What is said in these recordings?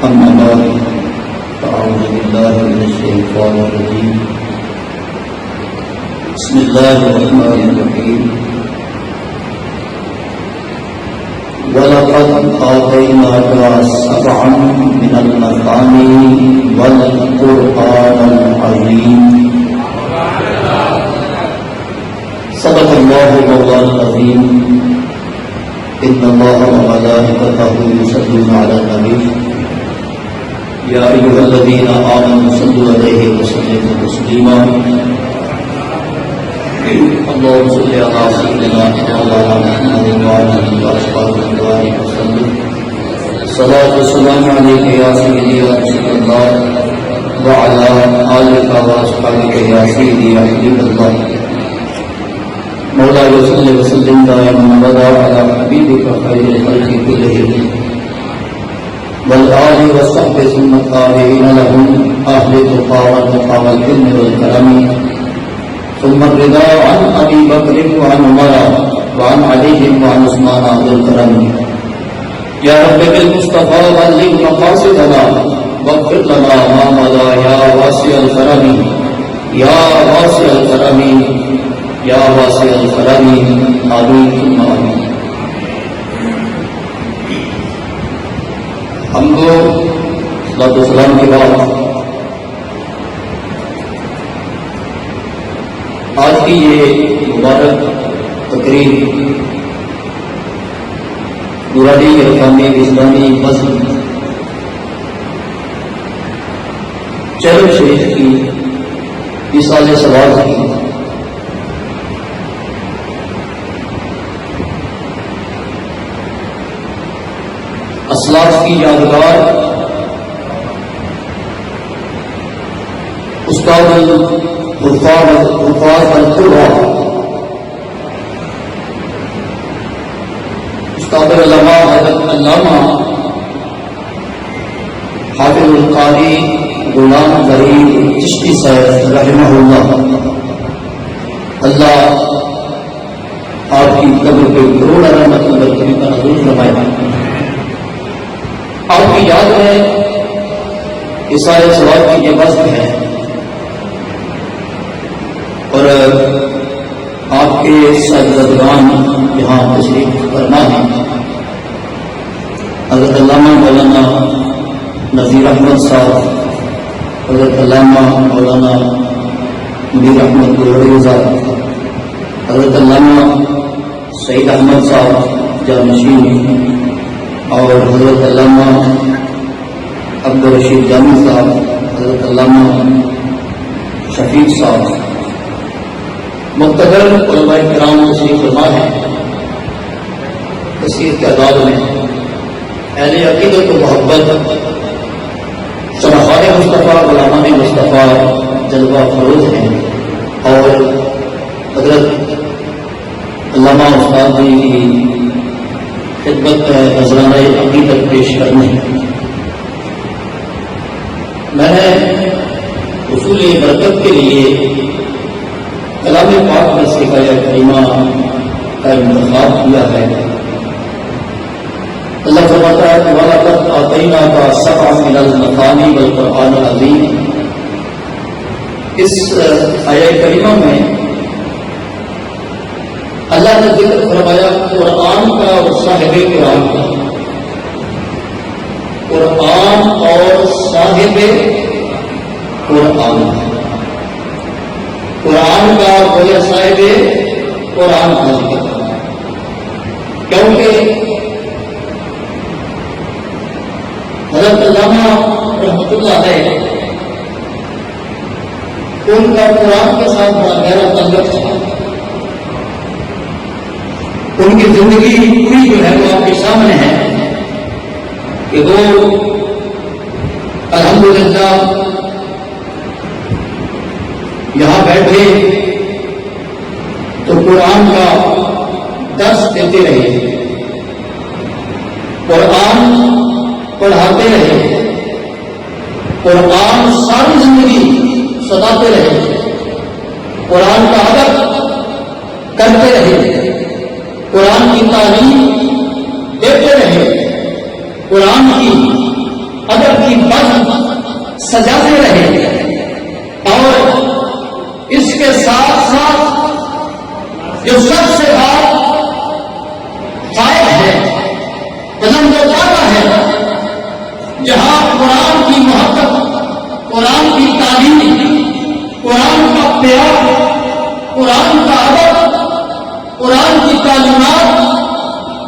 أما بعد فأعوذ بالله من الشيطان الرجيم بسم الله الرحمن الرحيم وَلَقَدْ آتَيْنَاكَ سَبْعًا مِنَ الْمَثَانِي وَالْقُرْآنَ الْعَظِيمَ صدق الله مولانا العظيم إن الله وملائكته يصلون على النبي يا أيها الذين آمنوا صلوا عليه وسلموا تسليما اللهم صل على سيدنا مولانا محمد وعلى آله وأصحابه وسلم صلاة والسلام عليك يا سيدي يا رسول الله وعلى آلك وأصحابك يا سيدي يا حبيب الله مولاي صل وسلم دائما ابدا على حبيبك خير الخلق كلهم والآل والصحب ثم التابعين لهم أهل التقى والتقى والعلم والكرم ثم الرضا عن أبي بكر وعن عمر وعن علي وعن عثمان ذي الكرم يا رب بالمصطفى بلغ مقاصدنا واغفر لنا ما مضى يا واسع الكرم يا واسع الكرم یا واسع الکرم آمین ثم آمین. ہم کو صلاۃ والسلام کے بعد آج کی یہ مبارک تقریب نورانی ارکان اسلامی بزم چرم شریف کی مثال سوال کی اسلاف کی یادگار استاد الحفاظ القرآن استاد العلماء حضرت علامہ حافظ القاری غلام فرید چشتی صاحب رحمہ اللہ اللہ آپ کی قبر پہ کروڑ رحمت برکت کا نزول فرمائے. آپ کی یاد ہے عیسائی سوال کی یہ بست ہے اور آپ کے سرزدگان یہاں تشریف فرما ہے. حضرت علامہ مولانا نذیر احمد صاحب، حضرت علامہ مولانا منیر احمد گلوڑی صاحب، حضرت علامہ سعید احمد صاحب جانشین اور حضرت علامہ عبدالرشید جامی صاحب، حضرت علامہ شفیق صاحب، مقتدر علماء کرام تشریف فرما ہے. کثیر تعداد میں اہل عقیدت و محبت شمخان مصطفیٰ غلامان مصطفیٰ جلوہ فروز ہیں اور حضرت علامہ استاد جی کی خدمت نذرانہ عقیدت پیش کرنے. میں نے حصول برکت کے لیے کلام پاک میں سے آیت کریمہ کا انتخاب کیا ہے. اللہ فرماتا ہے کہ وَلَقَدْ آتَيْنَاكَ سَبْعًا مِنَ الْمَثَانِي وَالْقُرْآنِ الْعَظِيمِ. اس آیت کریمہ میں اللہ نے ذکر فرمایا قرآن کا اور صاحب قرآن کا. قرآن اور صاحب قرآن، قرآن کا اور صاحب قرآن کا ذکر، کیونکہ حضرت علامہ رحمۃ اللہ علیہ ان کا قرآن کے ساتھ بڑا گہرا تعلق تھا. ان کی زندگی پوری جو ہے وہ آپ کے سامنے ہے کہ وہ الحمدللہ یہاں بیٹھے تو قرآن کا درس دیتے رہے، قرآن پڑھاتے رہے، قرآن ساری زندگی سناتے رہے، قرآن کا ادب کرتے رہے، قرآن کی تعلیم دیتے رہے، قرآن کی ادب کی بزم سجاتے رہے، اور اس کے ساتھ ساتھ جو سب سے بات فائد ہے، قدم جو پاتا ہے، جہاں قرآن کی محبت، قرآن کی تعلیم، قرآن کا پیار، قرآن کا ادب، قرآن کی تعلیمات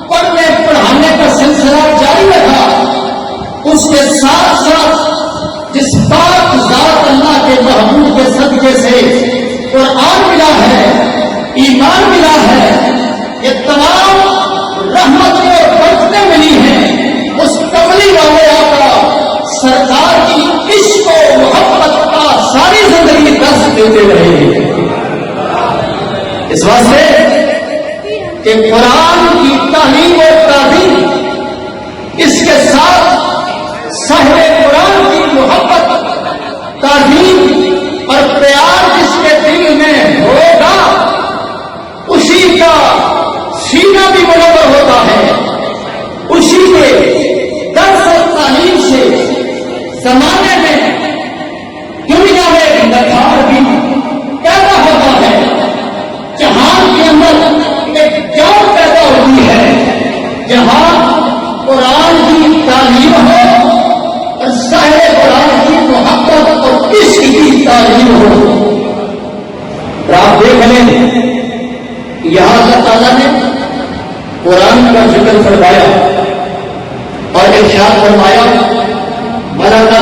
پڑھنے پڑھانے کا سلسلہ جاری رکھا، اس کے ساتھ ساتھ جس پاک ذات اللہ کے محبوب کے صدقے سے قرآن ملا ہے، ایمان ملا ہے، یہ تمام رحمتیں اور برکتیں ملی ہیں، اس کملی والے آقا سرکار کی عشق و محبت کا ساری زندگی درس دیتے رہے۔ اس واسطے کہ قرآن کی تعلیم و تعظیم، اس کے ساتھ صاحب قرآن کی محبت، تعظیم اور پیار جس کے دل میں ہوگا، اسی کا سینہ بھی منور ہوتا ہے، اسی کے درس و تعلیم سے زمانے میں دنیا میں نکھار بھی پیدا ہوتا ہے، جہان کے اندر ایک جان پیدا ہوتی ہے، جہاں قرآن کی تعلیم ہو اور صاحب قرآن کی محبت اور عشق کی تعلیم ہو۔ آپ دیکھ لیں یہاں اللہ تعالیٰ نے قرآن کا ذکر فرمایا اور ارشاد فرمایا، مولانا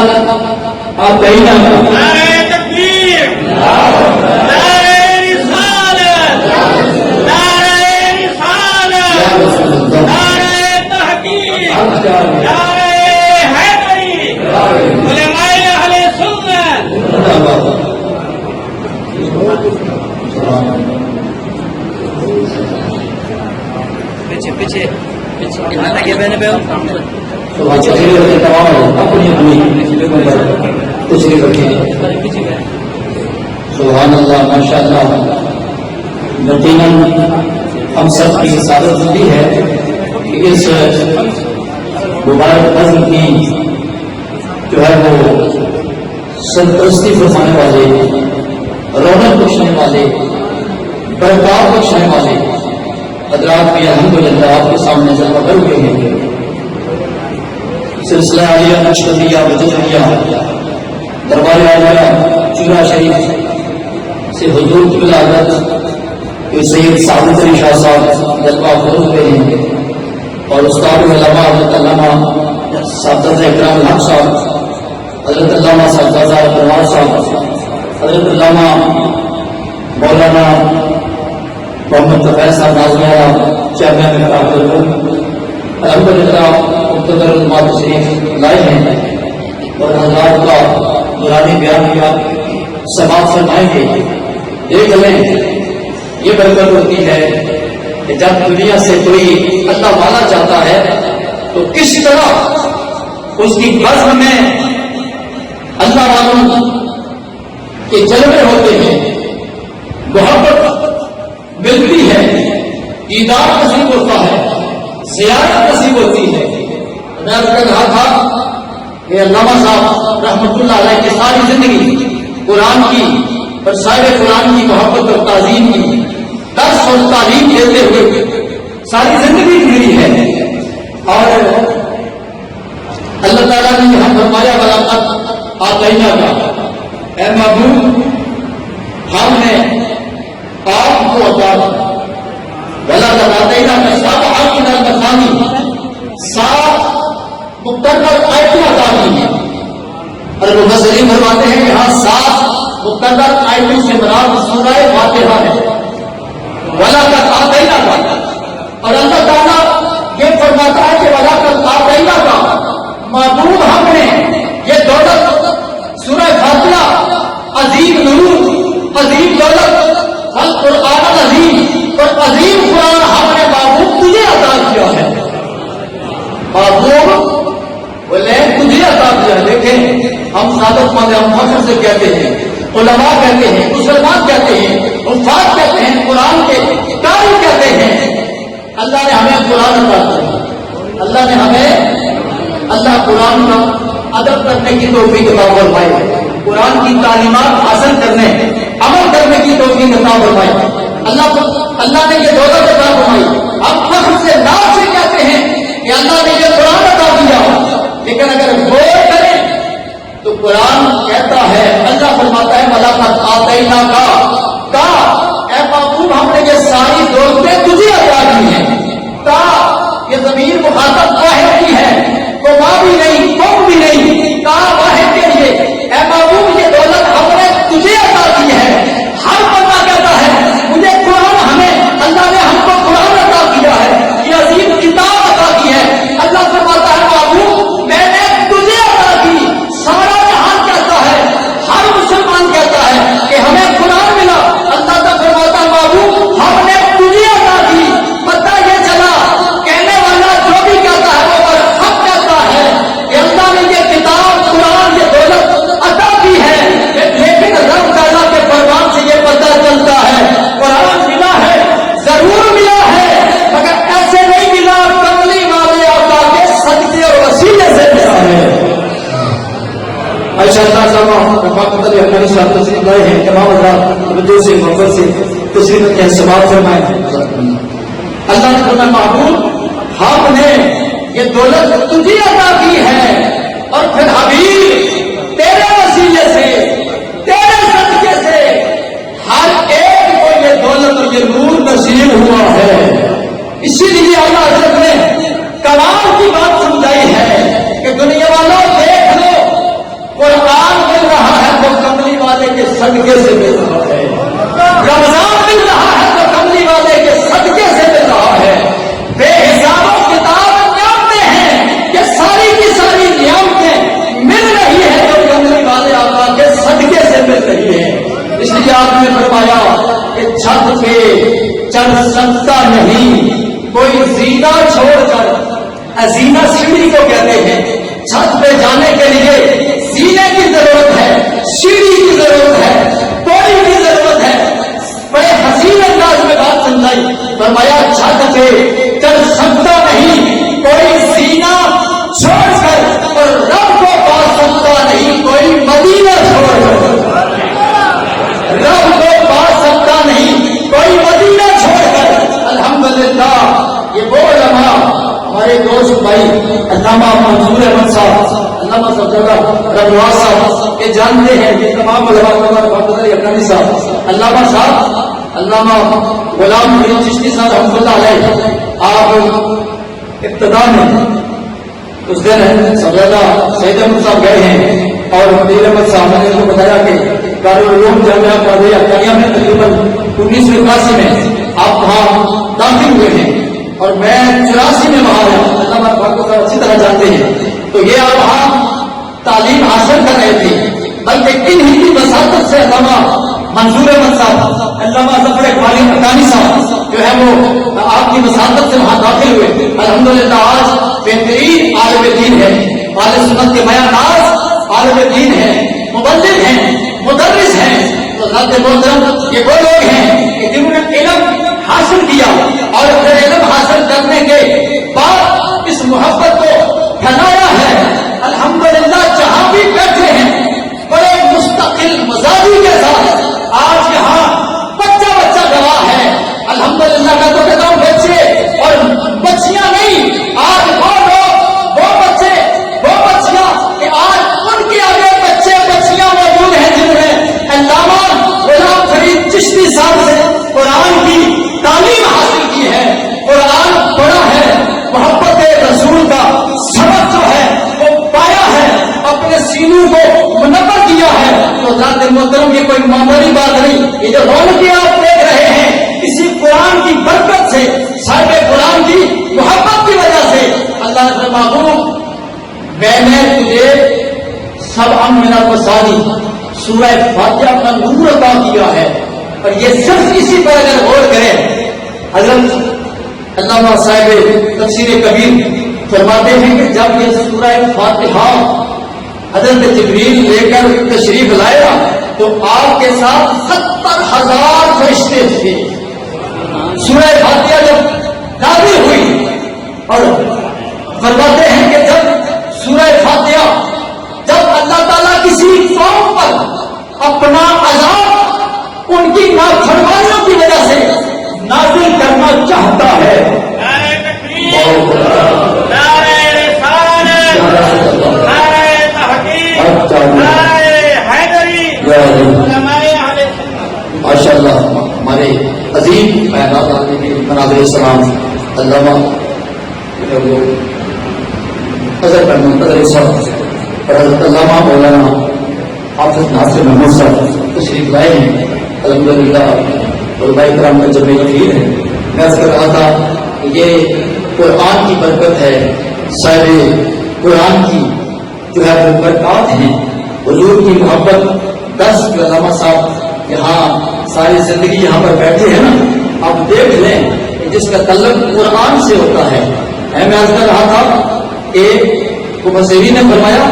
آپ کہیں نہ نعرہ تکبیر، نعرہ رسالت، نعرہ رسالت، نعرہ تحقیق، نعرہ حیدری، علماء اہل سنت۔ پیچھے پیچھے پیچھے میں نے تمام اپنی اپنی کچھ نہیں رکھے۔ سبحان اللہ، ماشاء اللہ، یقیناً ہم سب کی سعادت مندی ہے کہ اس مبارک نظم کی جو ہے وہ سرپرستی فرمانے والے، رونق بخشنے والے، برکات بخشنے والے حضرات بھی الحمدللہ آپ کے سامنے جلوہ کر ہوئے ہیں۔ سلسلہ عالیہ نقشبندیہ بدریہ دربار عالیہ چورا شریف سے حضور کی ولادت کہ سید سعادت علی شاہ صاحب جلوہ فروغ ہوئے ہیں، اور استاد علماء حضرت علامہ سعادت اکرام الحق صاحب، حضرت علامہ سعادت پروار صاحب، حضرت علامہ مولانا محمد تفیض صاحب نازمیہ چیئرمین میں الحمدللہ مقتدر علماء تشریف لائے ہیں اور حضرات کا نورانی بیان کیا، سماعت فرمائیں گے۔ دیکھ لیں یہ برکت ہوتی ہے کہ جب دنیا سے کوئی اللہ والا جاتا ہے تو کس طرح اس کی بزم میں اللہ والوں کے جلوے ہوتے ہیں، محبت ملتی ہے، دیدار نصیب ہوتا ہے، زیارت نصیب ہوتی ہے۔ میں نے کہا تھا کہ علامہ صاحب رحمۃ اللہ علیہ کی ساری زندگی قرآن کی اور صاحب قرآن کی محبت اور تعظیم کی درس اور تعلیم دیتے ہوئے ساری زندگی گزری ہے، اور اللہ تعالیٰ نے یہاں فرمایا ولاقت آتینا کا، اے محبوب ہم نے آپ کو عطا ولاقت آتینا کا ساتھ آپ کی نرمانی ساتھ مقرر آیتیں عطا کی ہیں، اور مفسرین فرماتے ہیں کہ یہاں ساتھ مقرر آیتوں سے مراد سورہ فاتحہ ہے، ولاقت آتینا کا، اور اللہ تعالیٰ یہ فرماتا ہے کہ ولاقت آتینا کا معبود ہم نے یہ دولت سورہ فاتحہ عظیم نور عظیم دولت القرآن العظیم اور عظیم قرآن ہم نے معبود تجھے عطا کیا ہے، معبود بولے تجھے عطا کیا۔ دیکھیں ہم سعادت مند ہم فخر سے کہتے ہیں، علماء کہتے ہیں، مسلمان کہتے ہیں، حفاظ کہتے ہیں، قرآن کے قاری کہتے ہیں، اللہ نے ہمیں قرآن عطا کیا، اللہ نے ہمیں اللہ قرآن کا ادب کرنے کی توفیق عطا فرمائے، قرآن کی تعلیمات حاصل کرنے عمل کرنے کی توفیق عطا فرمائے۔ اللہ نے یہ دولت عطا فرمائی، ہم فخر سے ناز سے کہتے ہیں کہ اللہ نے یہ قرآن عطا دیا، لیکن اگر غور کریں تو قرآن کہتا ہے، اللہ فرماتا ہے وَلَقَدْ آتَيْنَاكَ اے محبوب ہم نے یہ ساری دولتیں تجھے عطا کی ہیں۔ یہ ضمیر مخاطب واحد کی ہے، تو ماں بھی نہیں قوم بھی نہیں، کہا واحد کے لیے اے محبوب یہ دولت ہم نے تجھے عطا کی ہے۔ ہر بندہ کہتا ہے مجھے قرآن، ہمیں اللہ نے ہم کو قرآن عطا کیا ہے، یہ عظیم کتاب عطا کی ہے۔ اللہ فرماتا ہے محبوب میں نے تجھے عطا کی۔ سارا جہان کہتا ہے، ہر مسلمان کہتا ہے کہ ہمیں قرآن ملا، اللہ کا فرماتا ہے محبوب ہم نے تجھے عطا کی۔ پتہ یہ چلا کہنے والا جو بھی کہتا ہے وہ پر حق کہتا ہے کہ اللہ نے یہ کتاب قرآن یہ دولت عطا کی ہے، لیکن رب تعالیٰ کے فرمان سے یہ پتہ چلتا ہے قرآن ملا ہے، ضرور ملا ہے، مگر ایسے نہیں ملا، کملی والے آقا کے صدقے اور وسیلے سے ملا ہے۔ اچھا اللہ صاحب رفاقت علی حقانی صاحب تشریف لائے ہیں، تمام حضرات توجہ سے محبت سے تشریف کے سماعت فرمائیں۔ اللہ نے فرمایا محبوب ہم نے یہ دولت تجھے عطا کی ہے، اور پھر حبیب تیرے وسیلے سے تیرے صدقے سے ہر ایک کو یہ دولت اور یہ نور نصیب ہوا ہے۔ اسی لیے اللہ حضرت نے کمال کی بات سمجھائی ہے کہ دنیا والوں دیکھ لو قرآن مل رہا ہے تو کملی والے کے صدقے سے مل رہا ہے، رمضان مل رہا ہے تو کملی والے کے صدقے سے مل رہا ہے۔ بے حساب و کتاب نعمتیں ہیں کہ ساری کی ساری نعمتیں مل رہی ہے تو کملی والے آقا کے صدقے سے مل رہی ہے۔ اس لیے آپ نے فرمایا کہ چھت پہ چڑھ سکتا نہیں کوئی زینہ چھوڑ کر، زینہ سیڑھی کو کہتے ہیں، چھت پہ جانے کے لیے زینے کی ضرورت ہے، سیڑھی کی ضرورت ہے، کوئی بھی ضرورت ہے۔ بڑے حسین انداز میں بات سمجھائی، فرمایا چھت پہ چڑھ سکتا نہیں کوئی زینہ چھوڑ کر، اور رب کو پا سکتا نہیں کوئی مدینہ چھوڑ کر، رب کو پا سکتا نہیں کوئی مدینہ چھوڑ کر۔ الحمدللہ یہ وہ علماء ہمارے دوست بھائی علامہ منظور احمد صاحب، علامہ صاحب ربواز صاحب یہ جانتے ہیں کہ تمام علامہ صاحب، علامہ صاحب علامہ غلام فرید چشتی صاحب رحمۃ اللہ علیہ، آپ ابتدا میں اس دن سبزہ سید احمد صاحب گئے ہیں اور مدیر احمد صاحب نے ان کو بتایا کہ دارالعلوم جامعہ قادریہ حقانیہ میں تقریباً 1981 میں آپ وہاں داخل ہوئے ہیں، اور میں 84 میں وہاں ہوں، علامہ صاحب اچھی طرح جانتے ہیں۔ تو یہ آپ وہاں تعلیم حاصل کر رہے تھے، بلکہ ان ہی کی وساطت سے علامہ منظور احمد صاحب، علامہ ظفر اقبالی حقانی صاحب جو ہے وہ آپ کی وساطت سے وہاں داخل ہوئے۔ الحمدللہ آج بہترین عالم دین ہے، اہل سنت کے میاں ناز عالم دین ہے، مبلغ ہیں، مدرس ہیں۔ تو ذات محترم یہ وہ لوگ ہیں کہ جنہوں نے علم حاصل کیا، اور پھر علم حاصل کرنے کے بعد اس محبت کو پھیلایا ہے۔ الحمدللہ جہاں بھی بیٹھے ہیں بڑے مستقل مزاجی کے ساتھ، آج یہاں بچہ بچہ گواہ ہے۔ الحمدللہ میں تو کہتا ہوں بچے اور بچیاں نہیں، آج وہ لوگ وہ بچے وہ بچیاں کہ آج ان کے آگے بچے بچیاں موجود ہیں جنہیں علامہ غلام فرید چشتی صاحب سے قرآن کی تعلیم حاصل کی ہے، قرآن پڑھا ہے، محبت رسول کا سبق جو ہے وہ پایا ہے، اپنے سینوں کو منور کیا ہے۔ تو ذات محترم یہ کوئی معمولی بات نہیں، یہ جو رونقیں آپ دیکھ رہے ہیں کسی قرآن کی برکت سے، صاحب قرآن کی محبت کی وجہ سے۔ اللہ نے محبوب میں نے تجھے سبع من المثانی سورہ فاتحہ کا نور عطا کیا ہے، اور یہ صرف اسی پر اگر غور کریں، حضرت علامہ صاحب تفسیر کبیر فرماتے ہیں کہ جب یہ سورہ فاتحہ حضرت جبریل لے کر تشریف لایا تو آپ کے ساتھ 70,000 فرشتے تھے۔ سورہ فاتحہ جب نازل ہوئی، اور فرماتے ہیں کہ جب سورہ فاتحہ کرنا چاہتا ہے. نعرہ تکبیر، نعرہ رسالت، نعرہ تحقیق، نعرہ حیدری، علماء اہل سنت. ماشاء اللہ ہمارے عظیم بیانات کے مناظر اسلام علامہ حضرت منتظر صاحب اور حضرت علامہ مولانا حافظ ناصر محمود صاحب تشریف لائے ہیں. الحمدللہ علماء کرام کا جمع خیر ہے. میں عرض کر رہا تھا کہ یہ قرآن کی برکت ہے. شاید قرآن کی جو ہے وہ برکات ہیں. حضور کی محبت. 10 علامہ صاحب یہاں ساری زندگی یہاں پر بیٹھے ہیں نا, آپ دیکھ لیں کہ جس کا تعلق قرآن سے ہوتا ہے. میں عرض کر رہا تھا کہ مفسرین نے فرمایا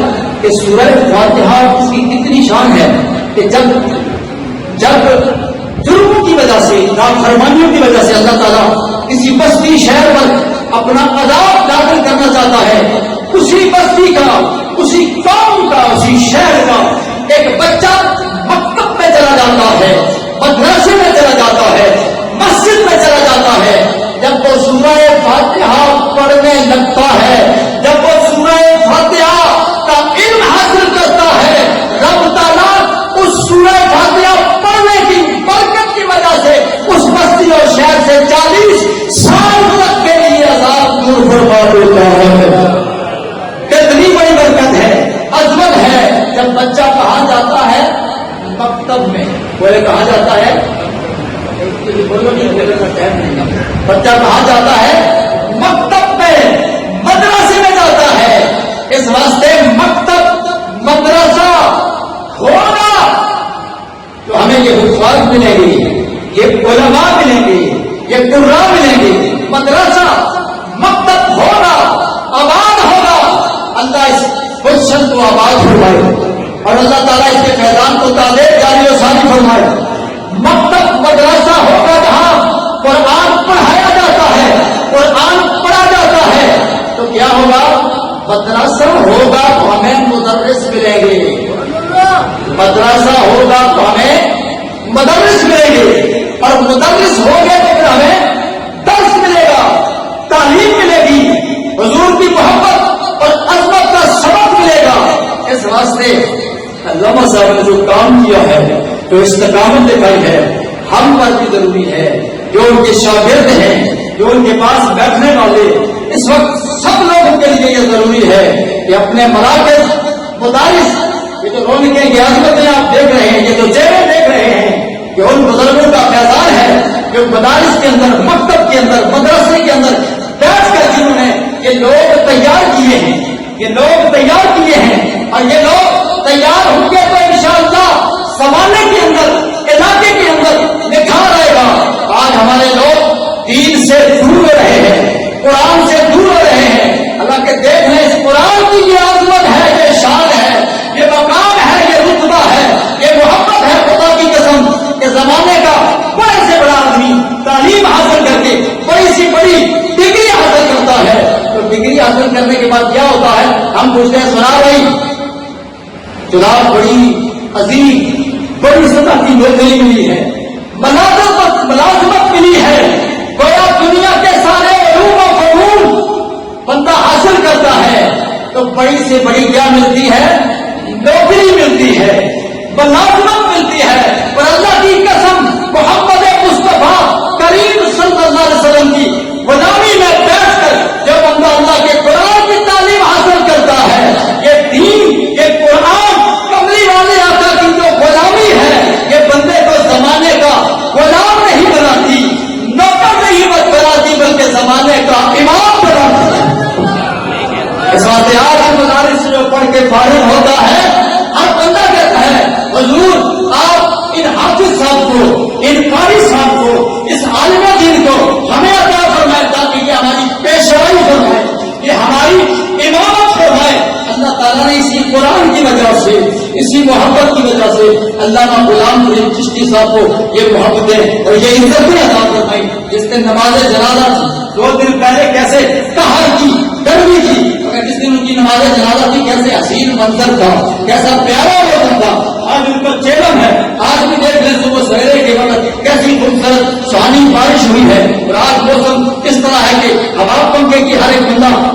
کہ سورہ فاتحہ اس کی اتنی شان ہے کہ جب جرموں کی وجہ سے, نافرمانیوں کی وجہ سے اللہ تعالیٰ کسی بستی شہر پر اپنا عذاب داخل کرنا چاہتا ہے, اسی بستی کا, اسی قوم کا, اسی شہر کا ایک بچہ مکتب میں چلا جاتا ہے, مدرسے میں چلا جاتا ہے, مسجد میں چلا جاتا ہے. جب وہ سورہ فاتحہ پڑھنے لگتا ہے, جب وہ سورہ فاتحہ کا علم حاصل کرتا ہے, رب تعالیٰ اس سورہ فاتحہ پڑھنے کی برکت کی وجہ سے اس بستی اور شہر سے 40 سال تک کے لیے عذاب دور فرما دیتا ہے. کتنی بڑی برکت ہے, عظمت ہے. جب بچہ کہاں جاتا ہے, مکتب میں. بولے کہاں جاتا ہے, بچہ کہاں جاتا ہے, مکتب میں, مدرسے میں جاتا ہے. اس واسطے مکتب مدرسہ ہوگا تو ہمیں یہ حفاظ ملے گی, یہ علماء ملیں گے, یہ قراء ملیں گے. مدرسہ مکتب ہوگا, آباد ہوگا. اللہ اس گلشن کو آباد فرمائے اور اللہ تعالیٰ اس کے فیضان کو تازہ جاری و ساری فرمائے. مکتب مدرسہ ہوگا جہاں قرآن پڑھایا جاتا ہے, قرآن پڑھا جاتا ہے, تو کیا ہوگا, مدرسہ ہوگا تو ہمیں مدرس ملیں گے. مدرسہ ہوگا تو ہمیں مدرس ملیں گے, اور مدرس ہوگے تو پھر ہمیں درس ملے گا, تعلیم ملے گی, حضور کی محبت اور عظمت کا سبق ملے گا. اس واسطے علامہ صاحب نے جو کام کیا ہے, جو استقامت دکھائی ہے, ہم پر بھی ضروری ہے. جو ان کے شاگرد ہیں, جو ان کے پاس بیٹھنے والے, اس وقت سب لوگوں کے لیے یہ ضروری ہے کہ اپنے مراکز, مدارس, یہ جو رونقیں کی عظمتیں آپ دیکھ رہے ہیں, یہ جو چہرے دیکھ رہے ہیں, کہ ان بزرگوں کا فیضان ہے جو مدارس کے اندر, مکتب کے اندر, مدرسے کے اندر بیٹھ کر جنہوں نے یہ لوگ تیار کیے ہیں, یہ لوگ تیار کیے ہیں, اور یہ لوگ تیار ہوں گے تو انشاءاللہ زمانے کے اندر, علاقے کے اندر نکھار آئے گا. آج ہمارے لوگ دین سے دور ہو رہے ہیں, قرآن سے دور ہو رہے ہیں. اللہ کے دیکھ لیں, اس قرآن کی یہ عظمت ہے, یہ شان ہے, یہ مقام ہے, یہ رتبہ ہے, یہ محبت ہے. خدا کی قسم کہ زمانے کا بڑے سے بڑا آدمی تعلیم حاصل کر کے بڑی سی بڑی ڈگری حاصل کرتا ہے, تو ڈگری حاصل کرنے کے بعد کیا ہوتا ہے, ہم پوچھتے ہیں سنا بھائی چلا بڑی عظیم بڑی سطح کی نوکری ملی ہے, ملازمت ملی ہے, گویا دنیا کے سارے علوم و فنون بندہ حاصل کرتا ہے, تو بڑی سے بڑی کیا ملتی ہے, نوکری ملتی ہے, ملازمت ملتی ہے. اور اللہ کی قسم محمد مصطفیٰ کریم صلی اللہ علیہ وسلم کی غلامی میں بیٹھ کر جو بندہ اللہ کے قرآن کی تعلیم حاصل کرتا ہے, یہ دین, یہ قرآن, کملی والے آقا کی جو غلامی ہے, یہ بندے کو زمانے کا غلام نہیں بناتی, نوکر نہیں بناتی, بلکہ زمانے کا امام بناتی ہے. اس واسطے آج مدارس سے جو پڑھ کے فارغ ہوتا ہے, ہر بندہ کہتا ہے حضور آپ ان حافظ صاحب کو, ان قاری صاحب کو, اس عالم دین کو ہمیں عطا فرمائے, تاکہ یہ ہماری پیشوائی فرمائے, یہ ہماری امامت فرمائے. اللہ تعالیٰ نے اسی قرآن کی وجہ سے, اسی محبت کی وجہ سے علامہ غلام فرید چشتی صاحب کو یہ محبتیں اور یہ عزتیں عطا فرمائی. جس دن نماز جنازہ تھی 2 دن پہلے کیسے قہر کی, گرمی تھی, مگر جس دن ان کی نماز جنازہ تھی کیسے حسین منظر تھا, کیسا پیارا وطن تھا. آج ان پر چیلم ہے, آج بھی دیکھ لیں صبح سویرے کے وقت کیسی خوبصورت سہانی بارش ہوئی ہے, اور آج اللہ